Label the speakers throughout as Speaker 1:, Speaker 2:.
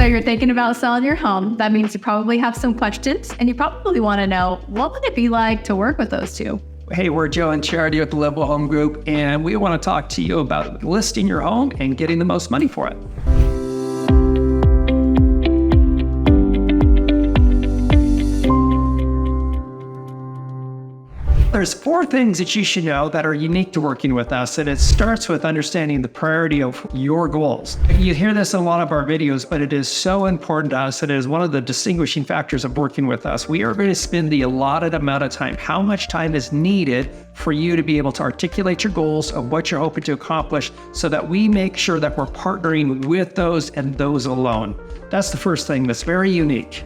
Speaker 1: So you're thinking about selling your home. That means you probably have some questions, and you probably want to know, what would it be like to work with those two?
Speaker 2: Hey, we're Joe and Charity with the Level Home Group, and we want to talk to you about listing your home and getting the most money for it. There's 4 things that you should know that are unique to working with us, and it starts with understanding the priority of your goals. You hear this in a lot of our videos, but it is so important to us. It is one of the distinguishing factors of working with us. We are going to spend the allotted amount of time. How much time is needed for you to be able to articulate your goals of what you're hoping to accomplish, so that we make sure that we're partnering with those and those alone. That's the first thing that's very unique.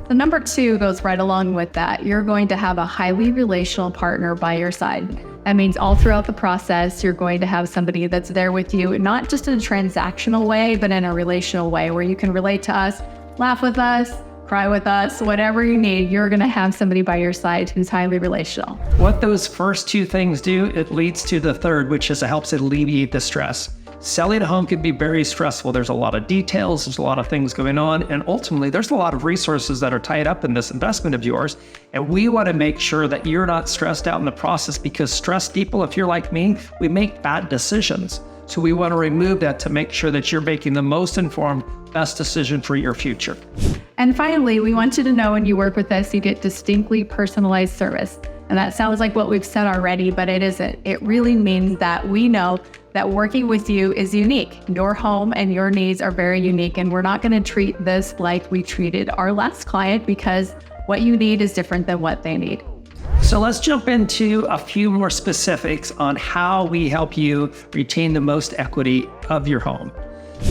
Speaker 1: The number 2 goes right along with that. You're going to have a highly relational partner by your side. That means all throughout the process, you're going to have somebody that's there with you, not just in a transactional way, but in a relational way where you can relate to us, laugh with us, cry with us, whatever you need. You're going to have somebody by your side who's highly relational.
Speaker 2: What those first 2 things do, it leads to the third, which is it helps alleviate the stress. Selling a home can be very stressful. There's a lot of details, there's a lot of things going on, and ultimately there's a lot of resources that are tied up in this investment of yours. And we want to make sure that you're not stressed out in the process, because stressed people, if you're like me, we make bad decisions. So we want to remove that to make sure that you're making the most informed, best decision for your future.
Speaker 1: And finally, we want you to know when you work with us, you get distinctly personalized service. And that sounds like what we've said already, but it isn't. It really means that we know that working with you is unique. Your home and your needs are very unique, and we're not going to treat this like we treated our last client, because what you need is different than what they need.
Speaker 2: So let's jump into a few more specifics on how we help you retain the most equity of your home.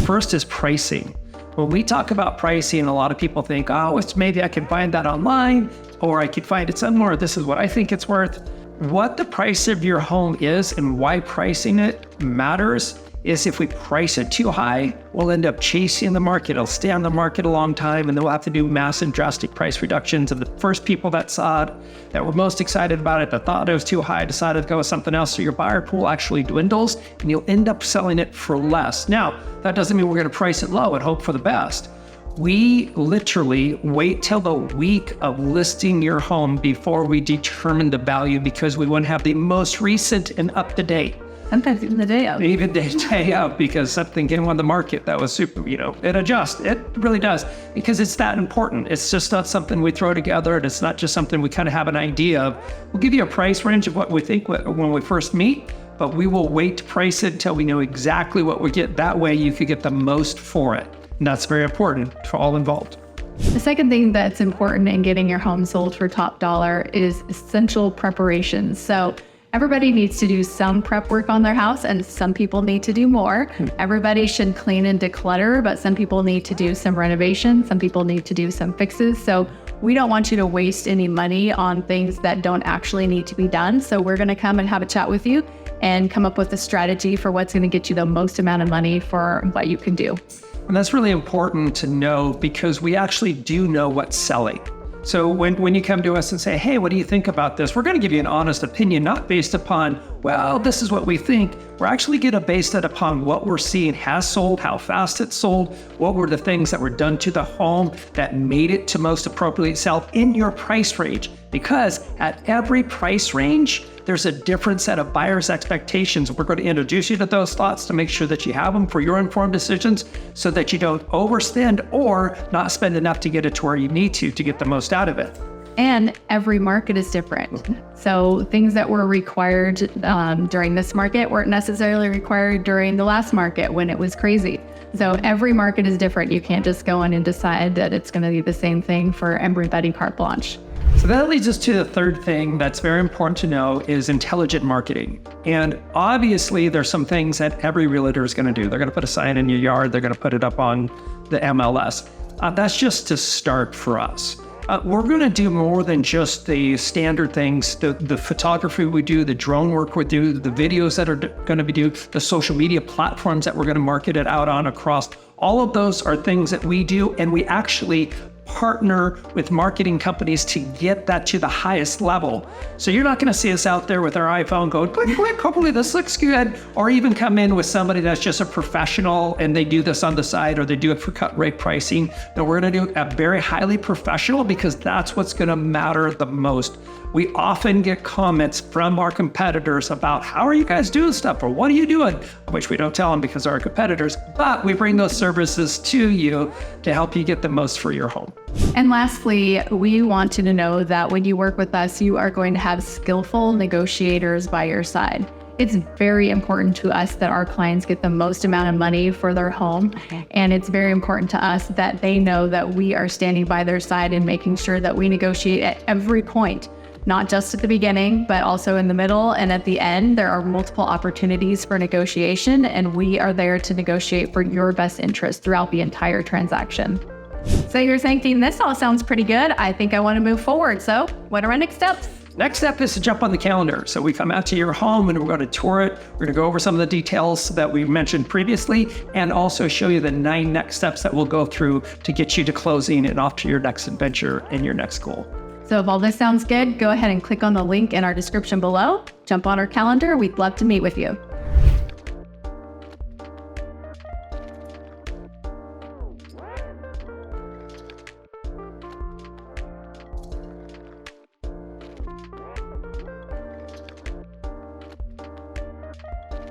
Speaker 2: First is pricing. When we talk about pricing, a lot of people think, oh, maybe I can find that online, or I could find it somewhere. This is what I think it's worth. What the price of your home is and why pricing it matters is if we price it too high, we'll end up chasing the market. It'll stay on the market a long time, and then we'll have to do massive drastic price reductions. And the first people that saw it, that were most excited about it, that thought it was too high, decided to go with something else. So your buyer pool actually dwindles, and you'll end up selling it for less. Now, that doesn't mean we're going to price it low and hope for the best. We literally wait till the week of listing your home before we determine the value, because we want to have the most recent and up-to-date.
Speaker 1: Sometimes even the day of.
Speaker 2: Even day of, because something came on the market that was super, it adjusts. It really does, because it's that important. It's just not something we throw together, and it's not just something we kind of have an idea of. We'll give you a price range of what we think when we first meet, but we will wait to price it until we know exactly what we get. That way you could get the most for it. And that's very important for all involved.
Speaker 1: The second thing that's important in getting your home sold for top dollar is essential preparations. So everybody needs to do some prep work on their house, and some people need to do more. Everybody should clean and declutter, but some people need to do some renovation. Some people need to do some fixes. So we don't want you to waste any money on things that don't actually need to be done. So we're going to come and have a chat with you and come up with a strategy for what's going to get you the most amount of money for what you can do.
Speaker 2: And that's really important to know, because we actually do know what's selling. So when you come to us and say, hey, what do you think about this? We're going to give you an honest opinion, not based upon, well, this is what we think. We're actually going to base it upon what we're seeing has sold, how fast it sold, what were the things that were done to the home that made it to most appropriately sell in your price range. Because at every price range, there's a different set of buyers' expectations. We're going to introduce you to those thoughts to make sure that you have them for your informed decisions, so that you don't overspend or not spend enough to get it to where you need to get the most out of it.
Speaker 1: And every market is different. So things that were required during this market weren't necessarily required during the last market when it was crazy. So every market is different. You can't just go in and decide that it's going to be the same thing for everybody carte blanche.
Speaker 2: So that leads us to the third thing that's very important to know is intelligent marketing. And obviously there's some things that every realtor is going to do. They're going to put a sign in your yard. They're going to put it up on the MLS. That's just to start for us. We're going to do more than just the standard things, the photography we do, the drone work we do, the videos that are going to be due, the social media platforms that we're going to market it out on across. All of those are things that we do, and we actually partner with marketing companies to get that to the highest level. So you're not going to see us out there with our iPhone going, click, click, hopefully this looks good, or even come in with somebody that's just a professional and they do this on the side or they do it for cut rate pricing. No, we're going to do it at very highly professional because that's what's going to matter the most. We often get comments from our competitors about how are you guys doing stuff or what are you doing, which we don't tell them because they're our competitors, but we bring those services to you to help you get the most for your home.
Speaker 1: And lastly, we want you to know that when you work with us, you are going to have skillful negotiators by your side. It's very important to us that our clients get the most amount of money for their home. And it's very important to us that they know that we are standing by their side and making sure that we negotiate at every point. Not just at the beginning, but also in the middle and at the end. There are multiple opportunities for negotiation, and we are there to negotiate for your best interest throughout the entire transaction. So you're thinking, this all sounds pretty good. I think I want to move forward. So what are our next steps?
Speaker 2: Next step is to jump on the calendar. So we come out to your home and we're going to tour it. We're going to go over some of the details that we mentioned previously and also show you the 9 next steps that we'll go through to get you to closing and off to your next adventure and your next goal.
Speaker 1: So if all this sounds good, go ahead and click on the link in our description below. Jump on our calendar. We'd love to meet with you.